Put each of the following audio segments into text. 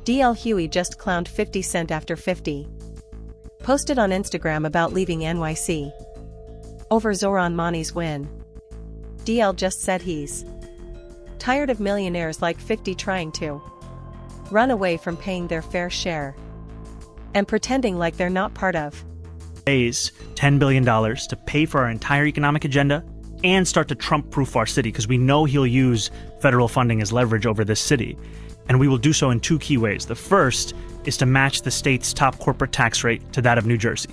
DL Hughley just clowned 50 Cent after 50 posted on Instagram about leaving NYC over Zohran Mamdani's win. DL just said he's tired of millionaires like 50 trying to run away from paying their fair share and pretending like they're not part of. Raise $10 billion to pay for our entire economic agenda and start to Trump-proof our city, because we know he'll use federal funding as leverage over this city. And we will do so in two key ways. The first is to match the state's top corporate tax rate to that of New Jersey.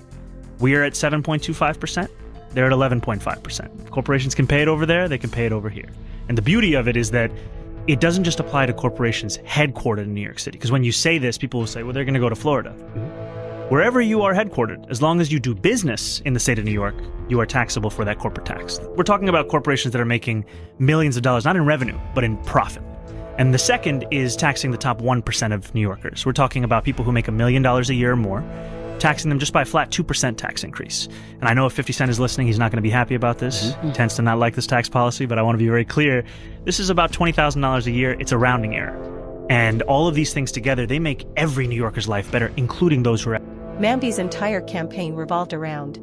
We are at 7.25%. They're at 11.5%. Corporations can pay it over there, they can pay it over here. And the beauty of it is that it doesn't just apply to corporations headquartered in New York City. Because when you say this, people will say, well, they're going to go to Florida. Wherever you are headquartered, as long as you do business in the state of New York, you are taxable for that corporate tax. We're talking about corporations that are making millions of dollars, not in revenue, but in profit. And the second is taxing the top 1% of New Yorkers. We're talking about people who make $1 million a year or more, taxing them just by a flat 2% tax increase. And I know if 50 Cent is listening, he's not going to be happy about this. He tends to not like this tax policy, but I want to be very clear. This is about $20,000 a year. It's a rounding error. And all of these things together, they make every New Yorker's life better, including those who are... Mamdani's entire campaign revolved around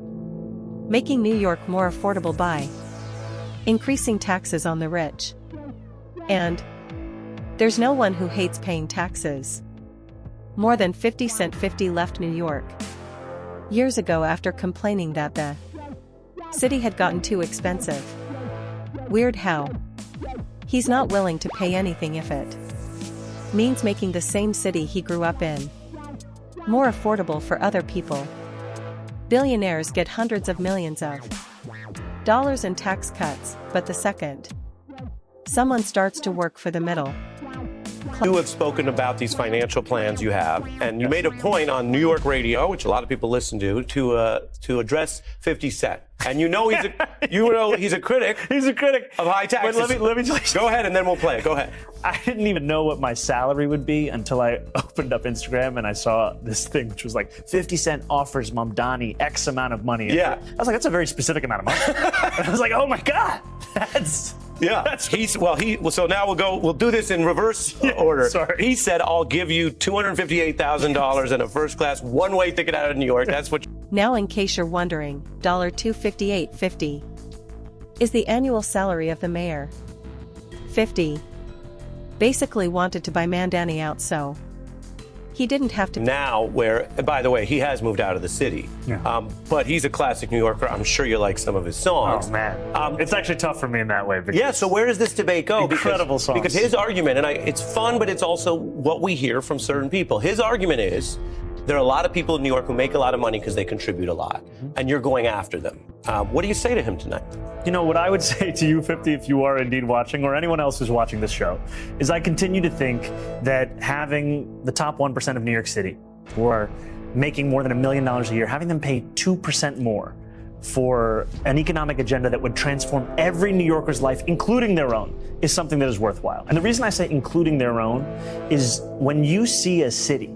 making New York more affordable by increasing taxes on the rich. And there's no one who hates paying taxes more than 50 Cent. 50 left New York years ago after complaining that the city had gotten too expensive. Weird how he's not willing to pay anything if it means making the same city he grew up in more affordable for other people. Billionaires get hundreds of millions of dollars in tax cuts, but the second someone starts to work for the middle. You have spoken about these financial plans you have, and you made a point on New York radio, which a lot of people listen to address 50 Cent. And you know he's a critic. He's a critic of high taxes. Wait, let me tell you. Go ahead, and then we'll play it. Go ahead. I didn't even know what my salary would be until I opened up Instagram and I saw this thing, which was like 50 Cent offers Mamdani X amount of money. Yeah. I was like, that's a very specific amount of money. And I was like, oh my God, that's... Yeah. So now we'll do this in reverse order. Sorry. He said, I'll give you $258,000 and a first-class one-way ticket out of New York. That's what... Now, in case you're wondering, $258.50 is the annual salary of the mayor. 50 basically wanted to buy Mamdani out, so he didn't have to. Now, by the way, he has moved out of the city, but he's a classic New Yorker. I'm sure you like some of his songs. Oh, man. It's actually tough for me in that way. Yeah, so where does this debate go? Incredible songs. Because his argument, and it's fun, but it's also what we hear from certain people. His argument is, there are a lot of people in New York who make a lot of money because they contribute a lot, and you're going after them. What do you say to him tonight? You know, what I would say to you, 50, if you are indeed watching, or anyone else who's watching this show, is I continue to think that having the top 1% of New York City, who are making more than $1 million a year, having them pay 2% more for an economic agenda that would transform every New Yorker's life, including their own, is something that is worthwhile. And the reason I say including their own is when you see a city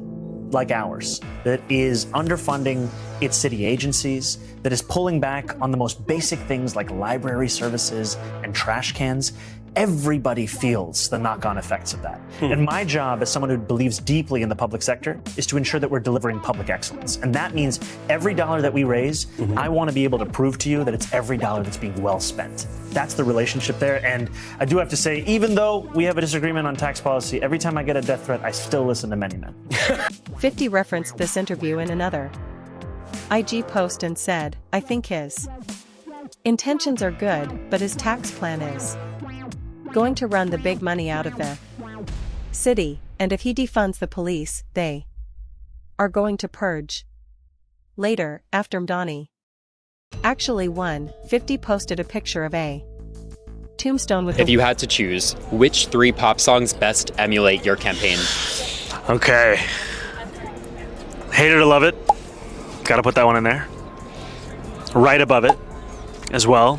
like ours that is underfunding its city agencies, that is pulling back on the most basic things like library services and trash cans, everybody feels the knock-on effects of that. And my job as someone who believes deeply in the public sector is to ensure that we're delivering public excellence. And that means every dollar that we raise, I want to be able to prove to you that it's every dollar that's being well spent. That's the relationship there. And I do have to say, even though we have a disagreement on tax policy, every time I get a death threat, I still listen to Many Men. 50 referenced this interview in another IG post and said, I think his intentions are good, but his tax plan is going to run the big money out of the city, and if he defunds the police, they are going to purge. Later, after Mamdani actually won, 50 posted a picture of a tombstone with If you had to choose, which 3 pop songs best emulate your campaign? Okay. Hate it or love it. Gotta put that one in there. Right above it as well.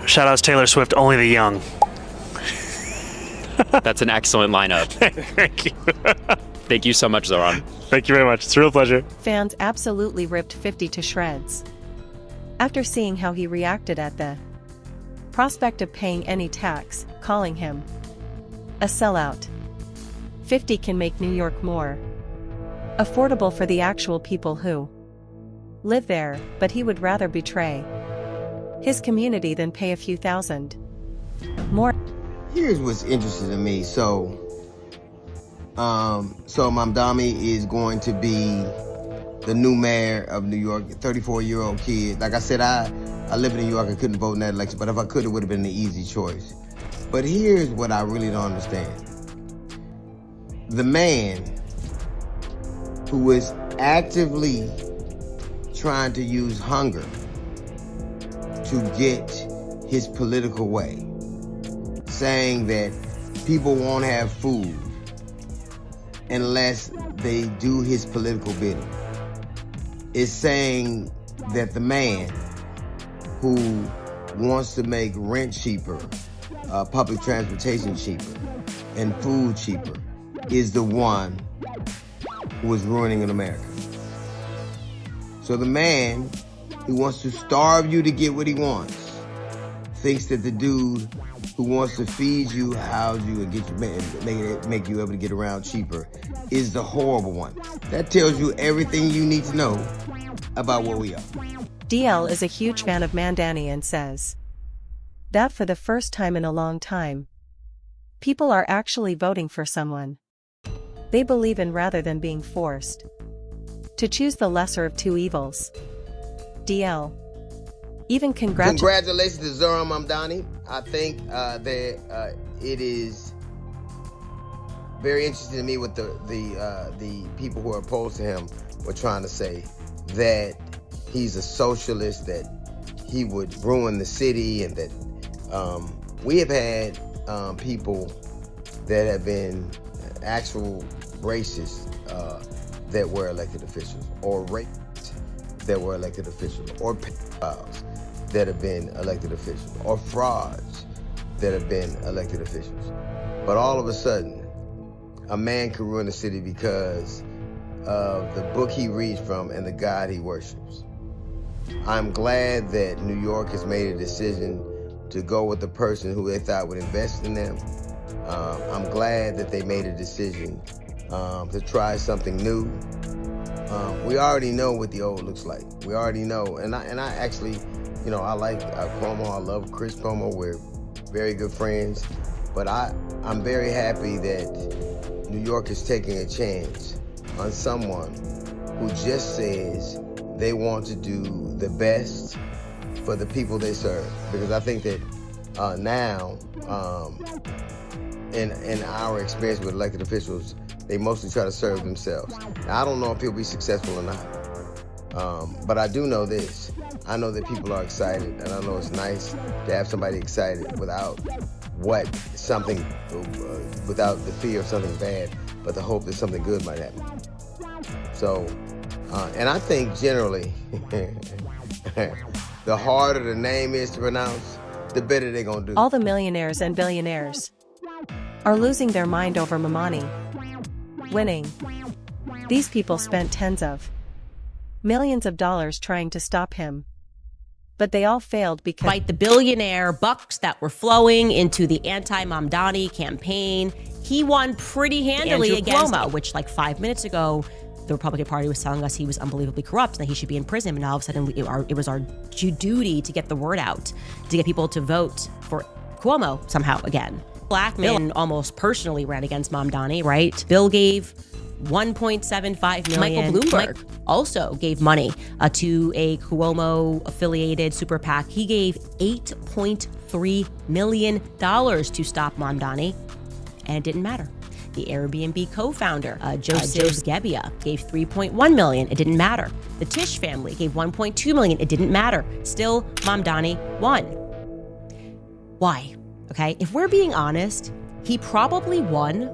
Shout outs Taylor Swift, Only the Young. That's an excellent lineup. Thank you. Thank you so much, Zohran. Thank you very much. It's a real pleasure. Fans absolutely ripped 50 to shreds after seeing how he reacted at the prospect of paying any tax, calling him a sellout. 50 can make New York more affordable for the actual people who live there, but he would rather betray his community than pay a few thousand more. Here's what's interesting to me. So Mamdani is going to be the new mayor of New York, 34-year-old kid. Like I said, I live in New York. I couldn't vote in that election, but if I could, it would have been the easy choice. But here's what I really don't understand. The man who is actively trying to use hunger to get his political way, saying that people won't have food unless they do his political bidding, is saying that the man who wants to make rent cheaper, public transportation cheaper, and food cheaper is the one who is ruining America. So the man who wants to starve you to get what he wants thinks that the dude who wants to feed you, house you, and get you, make you able to get around cheaper is the horrible one. That tells you everything you need to know about what we are. DL is a huge fan of Mamdani and says that for the first time in a long time, people are actually voting for someone they believe in rather than being forced to choose the lesser of two evils. DL even congratulations to Zohran Mamdani. I think that it is very interesting to me what the people who are opposed to him were trying to say, that he's a socialist, that he would ruin the city, and that we have had people that have been actual racists that were elected officials, or rapists that were elected officials, or pedophiles that have been elected officials, or frauds that have been elected officials. But all of a sudden, a man can ruin the city because of the book he reads from and the God he worships. I'm glad that New York has made a decision to go with the person who they thought would invest in them. I'm glad that they made a decision to try something new. We already know what the old looks like. We already know, and I actually, I like Cuomo. I love Chris Cuomo. We're very good friends, but I'm very happy that New York is taking a chance on someone who just says they want to do the best for the people they serve. Because I think that now, in our experience with elected officials, they mostly try to serve themselves. Now, I don't know if he'll be successful or not, but I do know this. I know that people are excited, and I know it's nice to have somebody excited without without the fear of something bad, but the hope that something good might happen. So, and I think generally, the harder the name is to pronounce, the better they're gonna do. All the millionaires and billionaires are losing their mind over Mamdani winning. These people spent tens of millions of dollars trying to stop him, but they all failed because despite the billionaire bucks that were flowing into the anti-Mamdani campaign, he won pretty handily against Cuomo, which like 5 minutes ago, the Republican Party was telling us he was unbelievably corrupt and that he should be in prison. And now all of a sudden it was our duty to get the word out, to get people to vote for Cuomo somehow again. Blackman almost personally ran against Mamdani, right? Bill gave $1.75 million. Michael Bloomberg also gave money to a Cuomo-affiliated super PAC. He gave $8.3 million to stop Mamdani, and it didn't matter. The Airbnb co-founder, Joseph Gebbia, gave $3.1 million. It didn't matter. The Tisch family gave $1.2 million. It didn't matter. Still, Mamdani won. Why? Okay, if we're being honest, he probably won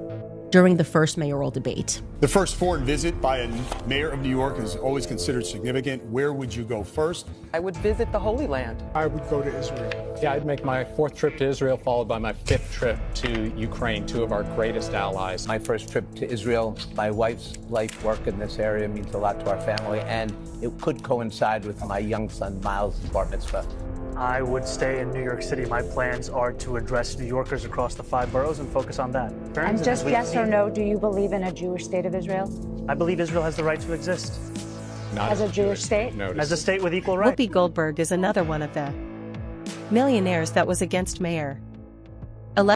during the first mayoral debate. The first foreign visit by a mayor of New York is always considered significant. Where would you go first? I would visit the Holy Land. I would go to Israel. Yeah, I'd make my 4th trip to Israel, followed by my 5th trip to Ukraine, 2 of our greatest allies. My first trip to Israel, my wife's life work in this area means a lot to our family, and it could coincide with my young son Miles' bar mitzvah. I would stay in New York City. My plans are to address New Yorkers across the 5 boroughs and focus on that. And just yes or no, do you believe in a Jewish state of Israel? I believe Israel has the right to exist. Not As a Jewish state? As a state with equal rights. Whoopi Goldberg is another one of the millionaires that was against Mayor